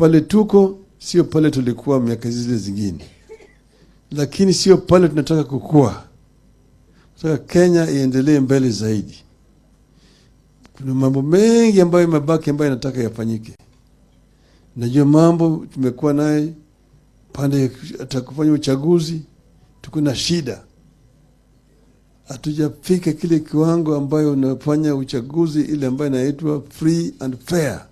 pale tuko sio pale tulikuwa miaka zile zingine, lakini sio pale tunataka kukua. Tunataka Kenya iendelee mbele zaidi. Kuna mambo mengi ambayo mabaki ambayo nataka yafanyike. Najua mambo tumekuwa naye pande atakufanya uchaguzi, tuko na shida. Hatujafika kile kiwango ambayo unafanya uchaguzi ile ambayo inaitwa free and fair.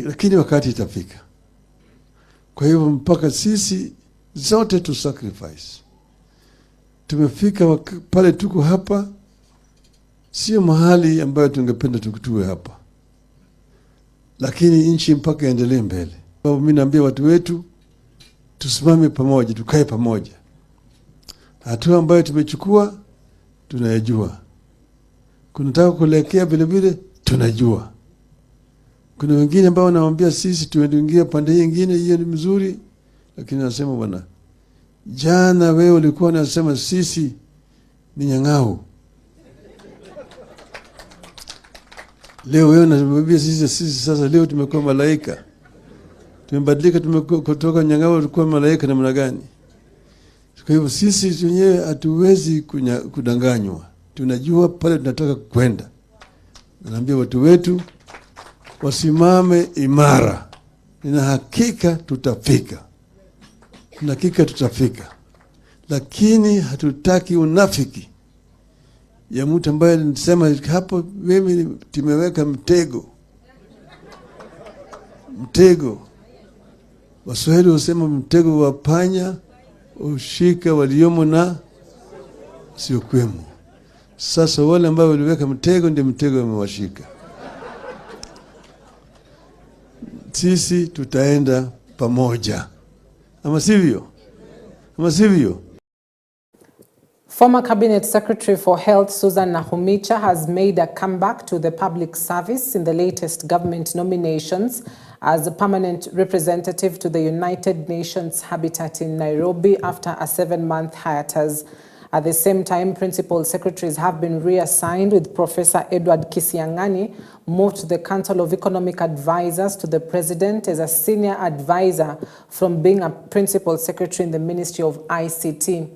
Lakini wakati itafika. Kwa hivyo mpaka sisi zote tu sacrifice. Tumefika pale tuko hapa, sio mahali ambayo tungependa tukutue hapa. Lakini nchi mpaka iendelee mbele. Kwa mimi naambia watu wetu tusimame pamoja, tukae pamoja. Hatua ambayo tumechukua tunayajua. Kunataka kuelekea vile vile tunajua. Kuna wengine ambao wanawaambia sisi tuendelee pande nyingine, hiyo ni mzuri, lakini nasema bwana, jana wewe ulikuwa unasema sisi ni nyang'au. Leo wewe unatuambia sisi sasa leo tumekuwa malaika. Tumebadilika, tumekuwa kutoka nyang'au tulikuwa malaika namna gani? Kwa hivyo sisi wenyewe hatuwezi kudanganywa. Tunajua pale tunataka kwenda. Naambia watu wetu wasimame imara. Nina hakika tutafika. Nina hakika tutafika. Lakini hatutaki unafiki ya mtu ambaye anasema hapo mimi tumeweka mtego. Mtego. Waswahili husema mtego wa panya ushika waliomo na sio kwemo. Sasa wale ambao waliweka mtego ndio mtego umewashika. Sisi tutaenda pamoja. Ama sivyo? Ama sivyo? Former Cabinet Secretary for Health Susan Nahumicha has made a comeback to the public service in the latest government nominations as a permanent representative to the United Nations Habitat in Nairobi after a 7-month hiatus. At the same time, principal secretaries have been reassigned, with Professor Edward Kisiang'ani moved to the Council of Economic Advisors to the President as a senior advisor from being a principal secretary in the Ministry of ICT.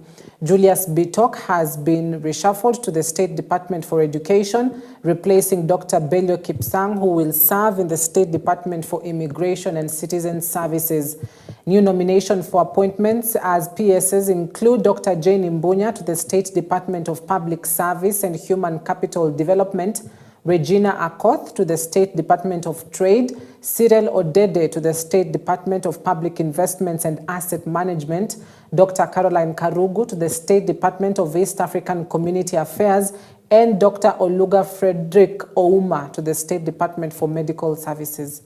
Julius Bitok has been reshuffled to the State Department for Education, replacing Dr. Bello Kipsang, who will serve in the State Department for Immigration and Citizen Services. New nomination for appointments as PSs include Dr. Jane Imbunya to the State Department of Public Service and Human Capital Development, Regina Akoth to the State Department of Trade, Cyril Odede to the State Department of Public Investments and Asset Management, Dr. Caroline Karugu to the State Department of East African Community Affairs, and Dr. Oluga Frederick Ouma to the State Department for Medical Services.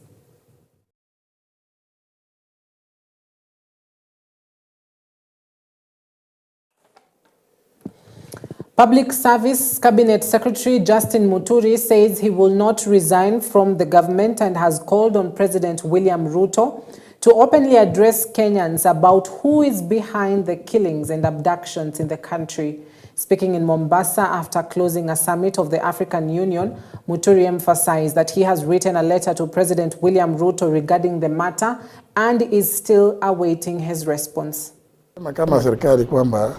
Public Service Cabinet Secretary Justin Muturi says he will not resign from the government and has called on President William Ruto to openly address Kenyans about who is behind the killings and abductions in the country. Speaking in Mombasa after closing a summit of the African Union, Muturi emphasized that he has written a letter to President William Ruto regarding the matter and is still awaiting his response. Kama serikali kwamba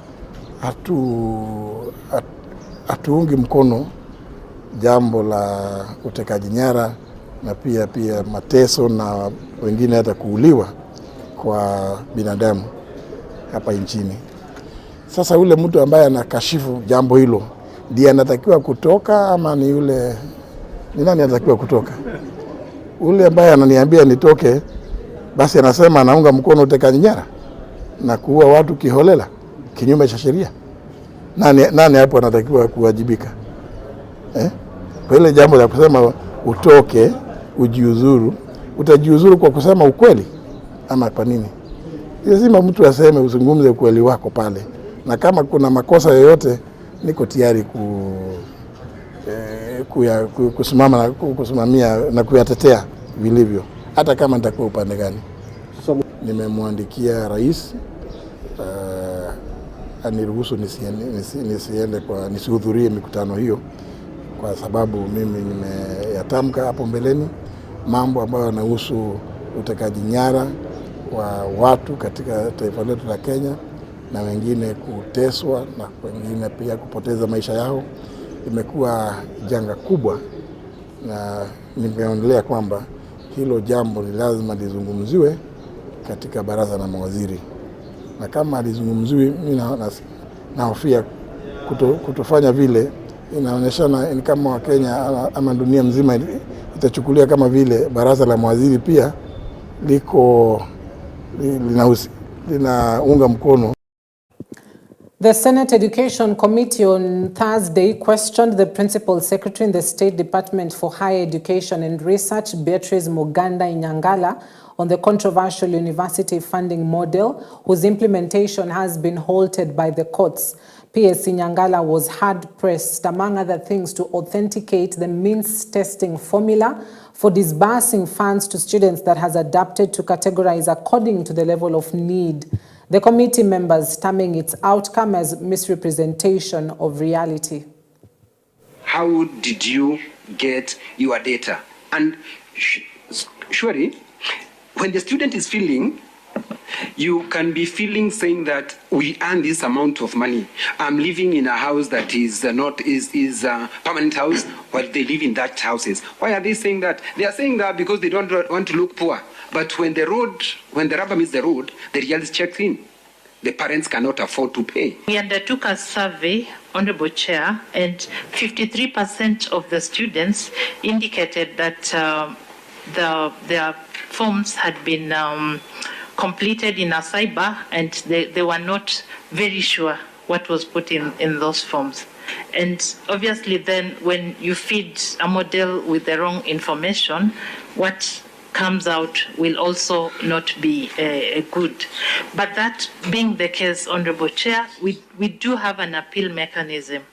hatuungi mkono jambo la utekaji nyara na pia mateso na wengine hata kuuliwa kwa binadamu hapa nchini. Sasa ule mtu ambaye anakashifu jambo hilo ndiye anatakiwa kutoka ama ni yule ni nani anatakiwa kutoka? Ule ambaye ananiambia nitoke basi anasema anaunga mkono utekaji nyara na kuua watu kiholela kinyume cha sheria. Nani hapo anatakiwa kuwajibika? Kwa ile jambo la kusema utoke, ujiuzuru, utajiuzuru kwa kusema ukweli ama kwa nini? Lazima mtu aseme, uzungumze ukweli wako pale. Na kama kuna makosa yoyote niko tayari kusimamia na kuyatetea vilivyo, hata kama nitakuwa upande gani. Nimemwandikia rais aniruhusu nisihudhurie mikutano hiyo kwa sababu mimi nimeyatamka hapo mbeleni mambo ambayo yanahusu utekaji nyara wa watu katika taifa letu la Kenya, na wengine kuteswa na wengine pia kupoteza maisha yao, imekuwa janga kubwa, na nimeonelea kwamba hilo jambo ni lazima lizungumziwe katika baraza la mawaziri. Na kama lizungumziwi, mimi nahofia kutofanya vile inaonyeshana ni kama Wakenya ama dunia mzima itachukulia kama vile baraza la mawaziri pia linaunga mkono. The Senate Education Committee on Thursday questioned the Principal Secretary in the State Department for Higher Education and Research, Beatrice Nanjala, on the controversial university funding model, whose implementation has been halted by the courts. PS Nanjala was hard-pressed, among other things, to authenticate the means testing formula for disbursing funds to students that has adapted to categorize according to the level of need. The committee members terming its outcome as misrepresentation of reality. How did you get your data? And surely, when the student is feeling, you can be feeling saying that we earn this amount of money. I'm living in a house that is not a permanent house, while they live in that houses. Why are they saying that? They are saying that because they don't want to look poor. But when the rubber meets the road, the reality checks in. The parents cannot afford to pay. We undertook a survey, Honorable Chair, and 53% of the students indicated that their forms had been completed in a cyber, and they were not very sure what was put in those forms. And obviously then when you feed a model with the wrong information, what comes out will also not be good. But that being the case, Honorable Chair, we do have an appeal mechanism,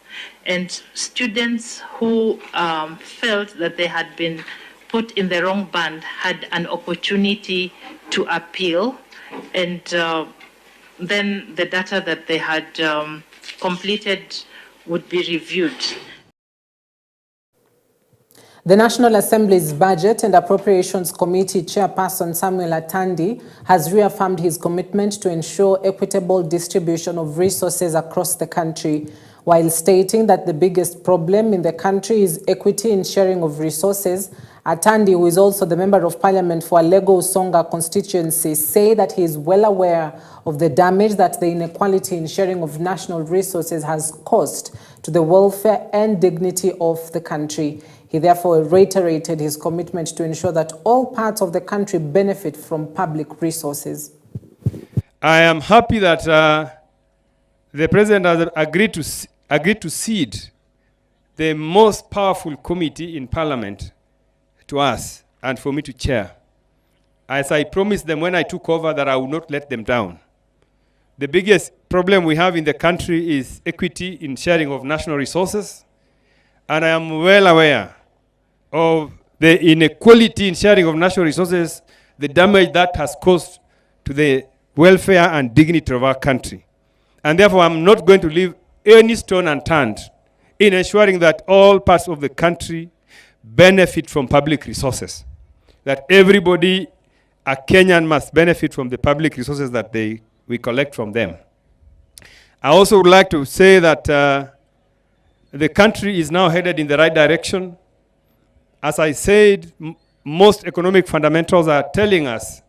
and students who felt that they had been put in the wrong band had an opportunity to appeal, and then the data that they had completed would be reviewed. The National Assembly's Budget and Appropriations Committee Chairperson Samuel Atandi has reaffirmed his commitment to ensure equitable distribution of resources across the country, while stating that the biggest problem in the country is equity in sharing of resources. Atandi, who is also the Member of Parliament for Alego Usonga constituency, say that he is well aware of the damage that the inequality in sharing of national resources has caused to the welfare and dignity of the country. He therefore reiterated his commitment to ensure that all parts of the country benefit from public resources. I am happy that the President has agreed to cede the most powerful committee in Parliament to us and for me to chair. As I promised them when I took over that I would not let them down. The biggest problem we have in the country is equity in sharing of national resources, and I am well aware of the inequality in sharing of national resources, the damage that has caused to the welfare and dignity of our country. And therefore, I'm not going to leave any stone unturned in ensuring that all parts of the country benefit from public resources. That everybody, a Kenyan, must benefit from the public resources that we collect from them. I also would like to say that the country is now headed in the right direction. As I said, most economic fundamentals are telling us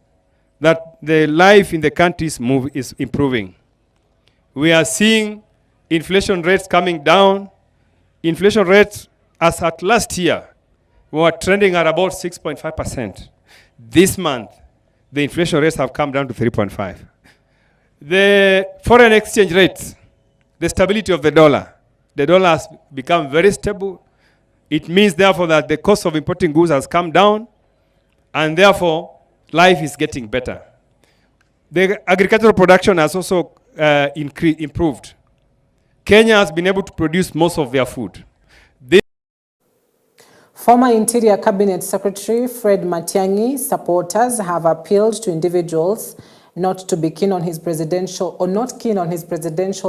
that the life in the country is improving. We are seeing inflation rates coming down. Inflation rates, as at last year, were trending at about 6.5%. This month, the inflation rates have come down to 3.5%. The foreign exchange rates, the stability of the dollar has become very stable. It means, therefore, that the cost of importing goods has come down, and therefore, life is getting better. The agricultural production has also improved. Kenya has been able to produce most of their food. Former Interior Cabinet Secretary Fred Matiang'i supporters have appealed to individuals not to be keen on his presidential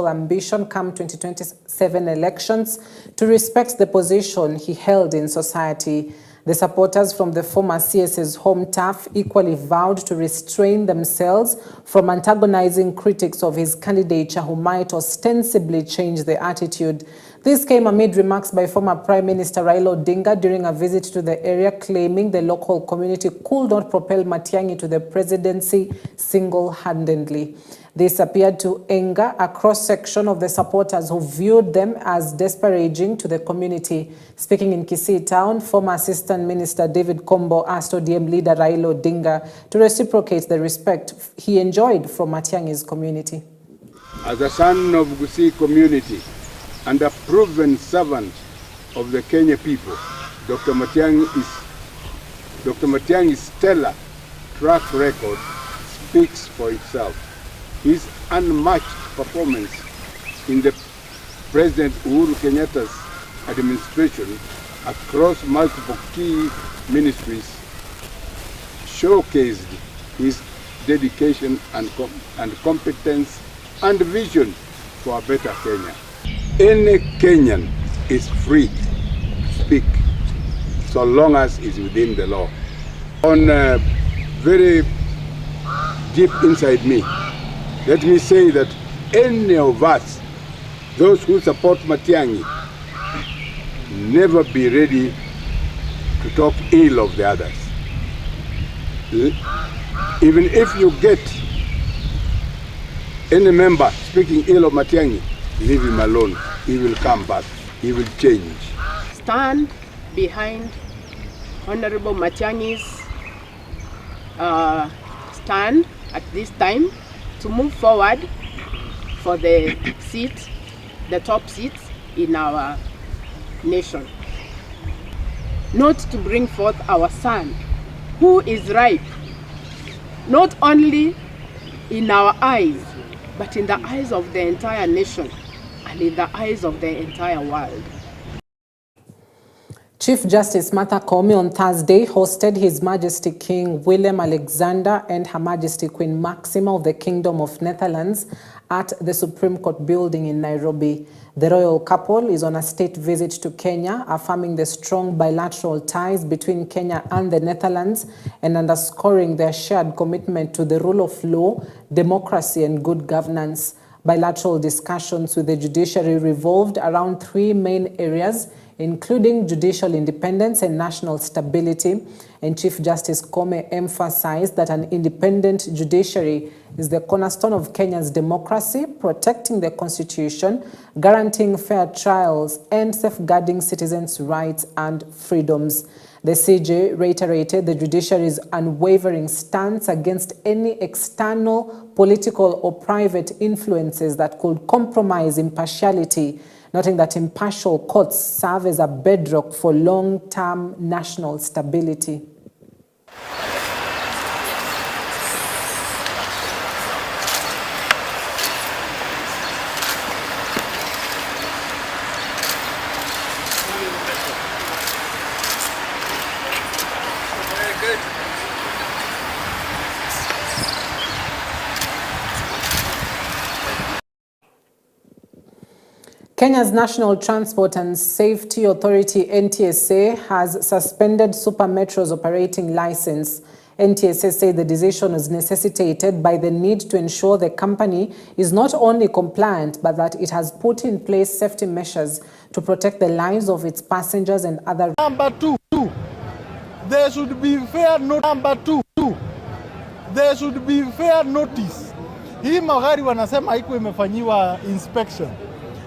ambition come 2027 elections, to respect the position he held in society. The supporters from the former CS's home turf equally vowed to restrain themselves from antagonizing critics of his candidature who might ostensibly change their attitude. This came amid remarks by former Prime Minister Raila Odinga during a visit to the area, claiming the local community could not propel Matiang'i to the presidency single-handedly. This appeared to anger a cross-section of the supporters who viewed them as disparaging to the community. Speaking in Kisii town, former Assistant Minister David Kombo asked ODM leader Raila Odinga to reciprocate the respect he enjoyed from Matiang'i's community. As a son of Gusii community and a proven servant of the Kenya people, Dr. Matiang'i's stellar track record speaks for itself. His unmatched performance in the President Uhuru Kenyatta's administration across multiple key ministries showcased his dedication and competence and vision for a better Kenya. Any Kenyan is free to speak so long as it's within the law. On very deep inside me, let me say that any of us, those who support Matiang'i, never be ready to talk ill of the others. Even if you get any member speaking ill of Matiang'i, leave him alone. He will come back. He will change. Stand behind Honorable Matiang'i's stand at this time to move forward for the seat, the top seats in our nation. Not to bring forth our son, who is ripe, not only in our eyes, but in the eyes of the entire nation and in the eyes of the entire world. Chief Justice Martha Koome on Thursday hosted His Majesty King Willem Alexander and Her Majesty Queen Maxima of the Kingdom of Netherlands at the Supreme Court building in Nairobi. The royal couple is on a state visit to Kenya, affirming the strong bilateral ties between Kenya and the Netherlands and underscoring their shared commitment to the rule of law, democracy, and good governance. Bilateral discussions with the judiciary revolved around three main areas, including judicial independence and national stability. And Chief Justice Koome emphasized that an independent judiciary is the cornerstone of Kenya's democracy, protecting the constitution, guaranteeing fair trials, and safeguarding citizens' rights and freedoms. The CJ reiterated the judiciary's unwavering stance against any external, political, or private influences that could compromise impartiality, noting that impartial courts serve as a bedrock for long-term national stability. Kenya's National Transport and Safety Authority, NTSA, has suspended Super Metro's operating license. NTSA said the decision is necessitated by the need to ensure the company is not only compliant, but that it has put in place safety measures to protect the lives of its passengers and other... Number two, there should be fair notice. Number two, there should be fair notice. Hii magari wanasema haikuwa imefanyiwa inspection.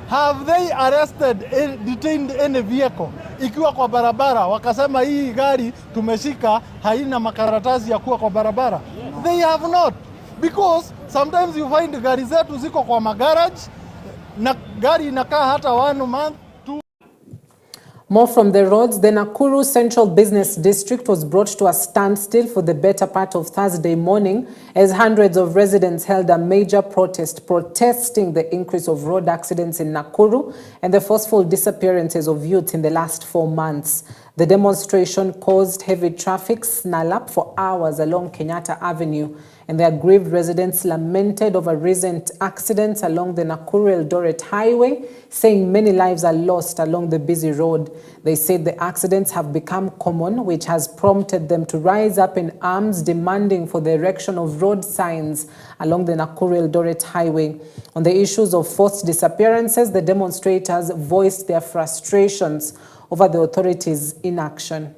Have they arrested, detained any vehicle ikiwa kwa barabara wakasema hii gari tumeshika haina makaratasi ya kuwa kwa barabara? They have not, because sometimes you find gari zetu ziko kwa magarage na gari inakaa hata 1 month. More from the roads. The Nakuru Central Business District was brought to a standstill for the better part of Thursday morning as hundreds of residents held a major protest protesting the increase of road accidents in Nakuru and the forceful disappearances of youth in the last 4 months. The demonstration caused heavy traffic snarl-up for hours along Kenyatta Avenue, and the aggrieved residents lamented over recent accidents along the Nakuru-Eldoret Highway, saying many lives are lost along the busy road. They said the accidents have become common, which has prompted them to rise up in arms demanding for the erection of road signs along the Nakuru-Eldoret Highway. On the issues of forced disappearances, the demonstrators voiced their frustrations over the authorities' inaction.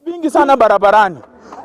Vingi sana barabarani.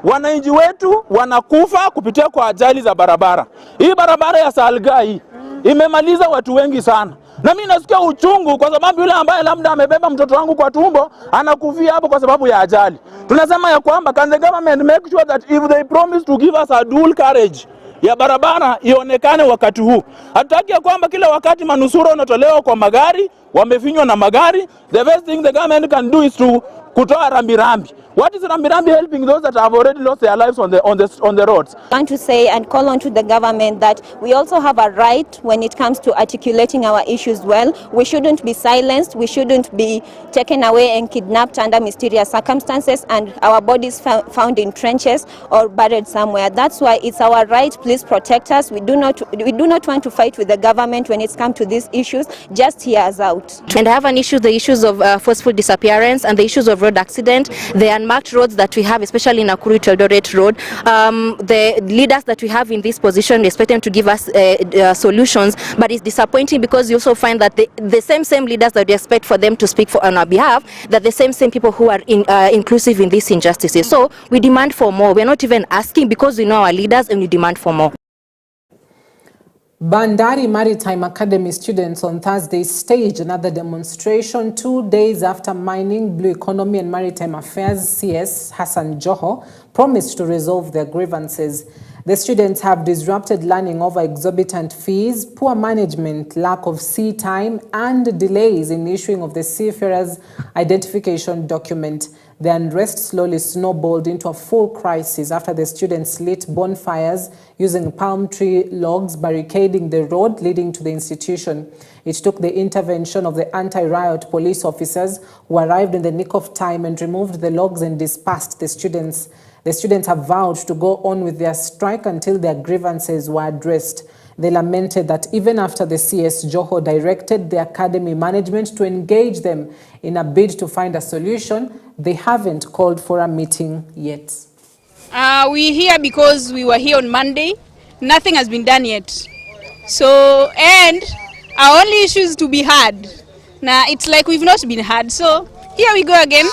Wananchi wetu wanakufa kupitia kwa ajali za barabara. Hii barabara ya Salgai imemaliza watu wengi sana. Na mimi nasikia uchungu kwa sababu yule ambaye labda amebeba mtoto wangu kwa tumbo anakufia hapo kwa sababu ya ajali. Tunasema ya kwamba can the government make sure that if they promise to give us a dual carriage ya barabara ionekane wakati huu. Hatutaki ya kwamba kila wakati manusura unatolewa kwa magari, wamefinywa na magari. The best thing the government can do is to kutoa rambirambi. What is rambirambi helping those that have already lost their lives on the roads? I want to say and call on to the government that we also have a right when it comes to articulating our issues well. We shouldn't be silenced, we shouldn't be taken away and kidnapped under mysterious circumstances and our bodies found in trenches or buried somewhere. That's why it's our right, please protect us. We do not want to fight with the government when it's come to these issues. Just hear us out. And I have an issue, the issues of forceful disappearance and the issues of road accident. The unmarked roads that we have, especially in Nakuru to Eldoret Road, the leaders that we have in this position, we expect them to give us solutions, but it's disappointing because you also find that the same leaders that we expect for them to speak for on our behalf, that the same people who are inclusive in these injustices. So we demand for more. We're not even asking because we know our leaders and we demand for more. Bandari Maritime Academy students on Thursday staged another demonstration 2 days after Mining, Blue Economy and Maritime Affairs CS Hassan Joho promised to resolve their grievances. The students have disrupted learning over exorbitant fees, poor management, lack of sea time, and delays in issuing of the seafarer's identification document. The unrest slowly snowballed into a full crisis after the students lit bonfires using palm tree logs, barricading the road leading to the institution. It took the intervention of the anti-riot police officers who arrived in the nick of time and removed the logs and dispersed the students. The students have vowed to go on with their strike until their grievances were addressed. They lamented that even after the CS Joho directed the academy management to engage them in a bid to find a solution, they haven't called for a meeting yet. We're here because we were here on Monday. Nothing has been done yet. So, and our only issue is to be heard. Now, it's like we've not been heard. So, here we go again.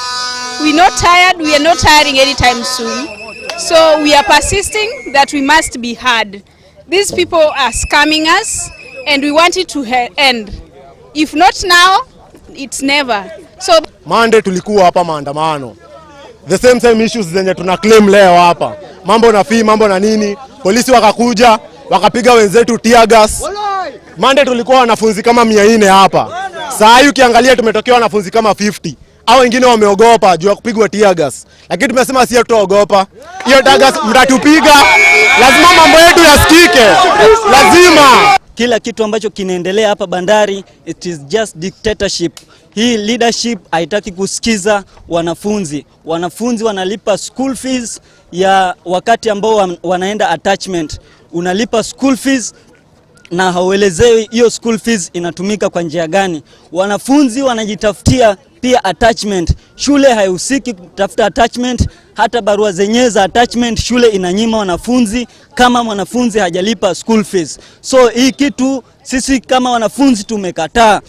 We're not tired. We are not tiring anytime soon. So, we are persisting that we must be heard. These people are scamming us and we want it to end. If not now, it's never. So Monday tulikuwa hapa maandamano. The same issues zenye tuna claim leo hapa. Mambo na fee, mambo na nini. Polisi wakakuja, wakapiga wenzetu tear gas. Monday tulikuwa wanafunzi kama 400 hapa. Saa hii ukiangalia tumetokea wanafunzi kama 50. Hao wengine wameogopa juu ya kupigwa tear gas. Lakini tumesema si tutaogopa. Hiyo tear gas mtatupiga. Lazima mambo yetu yasikike. Lazima. Kila kitu ambacho kinaendelea hapa bandari, it is just dictatorship. Hii leadership haitaki kusikiza wanafunzi. Wanafunzi wanalipa school fees ya wakati ambao wanaenda attachment. Unalipa school fees na hauelezewi hiyo school fees inatumika kwa njia gani. Wanafunzi wanajitafutia pia attachment. Shule haihusiki kutafuta attachment, hata barua zenyewe za attachment shule inanyima wanafunzi kama mwanafunzi hajalipa school fees. So hii kitu sisi kama wanafunzi tumekataa.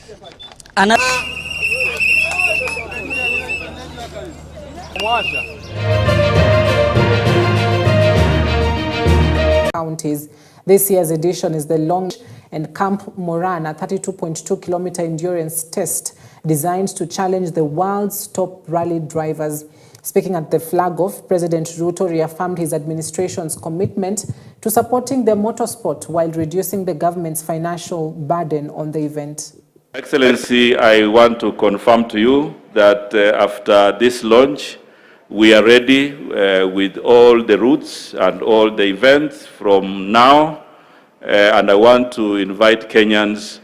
Counties. This year's edition is the Long and Camp Moran, a 32.2-kilometer endurance test designed to challenge the world's top rally drivers. Speaking at the flag-off, President Ruto reaffirmed his administration's commitment to supporting the motorsport while reducing the government's financial burden on the event. Excellency, I want to confirm to you that after this launch, we are ready with all the routes and all the events from now, and I want to invite Kenyans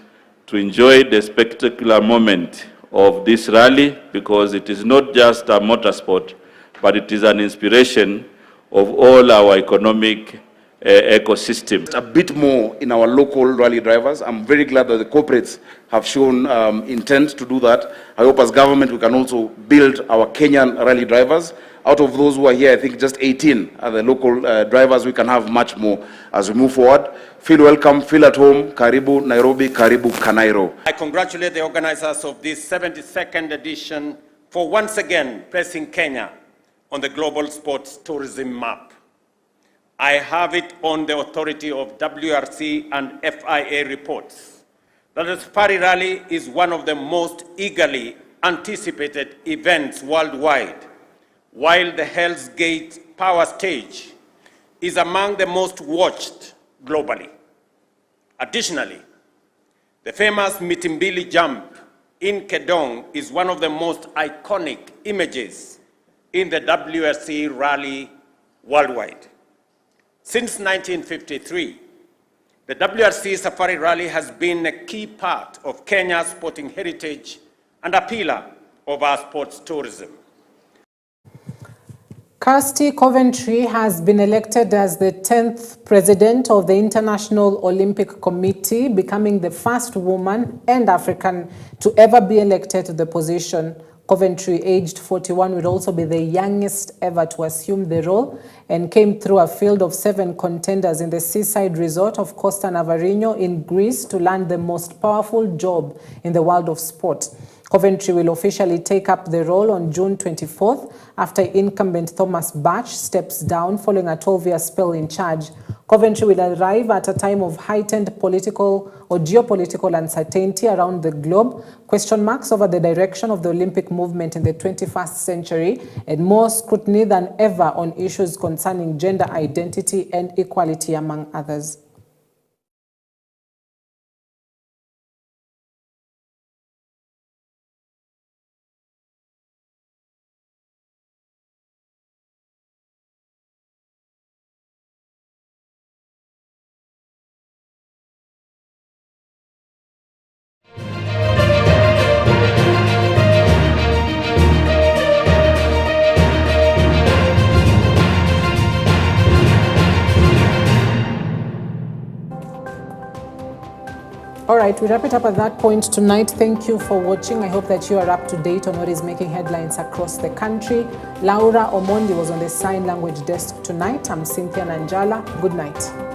to enjoy the spectacular moment of this rally, because it is not just a motorsport, but it is an inspiration of all our economic ecosystem. A bit more in our local rally drivers. I'm very glad that the corporates have shown intent to do that. I hope as government we can also build our Kenyan rally drivers. Out of those who are here, I think just 18 are the local drivers. We can have much more as we move forward. Feel welcome, feel at home. Karibu Nairobi, Karibu Kanairo. I congratulate the organizers of this 72nd edition for once again placing Kenya on the global sports tourism map. I have it on the authority of WRC and FIA reports that the Safari Rally is one of the most eagerly anticipated events worldwide, while the Hell's Gate Power Stage is among the most watched globally. Additionally, the famous Mitimbili jump in Kedong is one of the most iconic images in the WRC rally worldwide. Since 1953, the WRC Safari Rally has been a key part of Kenya's sporting heritage and a pillar of our sports tourism. Kirsty Coventry has been elected as the 10th president of the International Olympic Committee, becoming the first woman and African to ever be elected to the position. Coventry, aged 41, will also be the youngest ever to assume the role and came through a field of 7 contenders in the seaside resort of Costa Navarino in Greece to land the most powerful job in the world of sport. Coventry will officially take up the role on June 24th after incumbent Thomas Bach steps down following a 12-year spell in charge. Coventry will arrive at a time of heightened political or geopolitical uncertainty around the globe, question marks over the direction of the Olympic movement in the 21st century, and more scrutiny than ever on issues concerning gender identity and equality, among others. All right, we wrap it up at that point tonight. Thank you for watching. I hope that you are up to date on what is making headlines across the country. Laura Omondi was on the sign language desk tonight. I'm Cynthia Nanjala. Good night.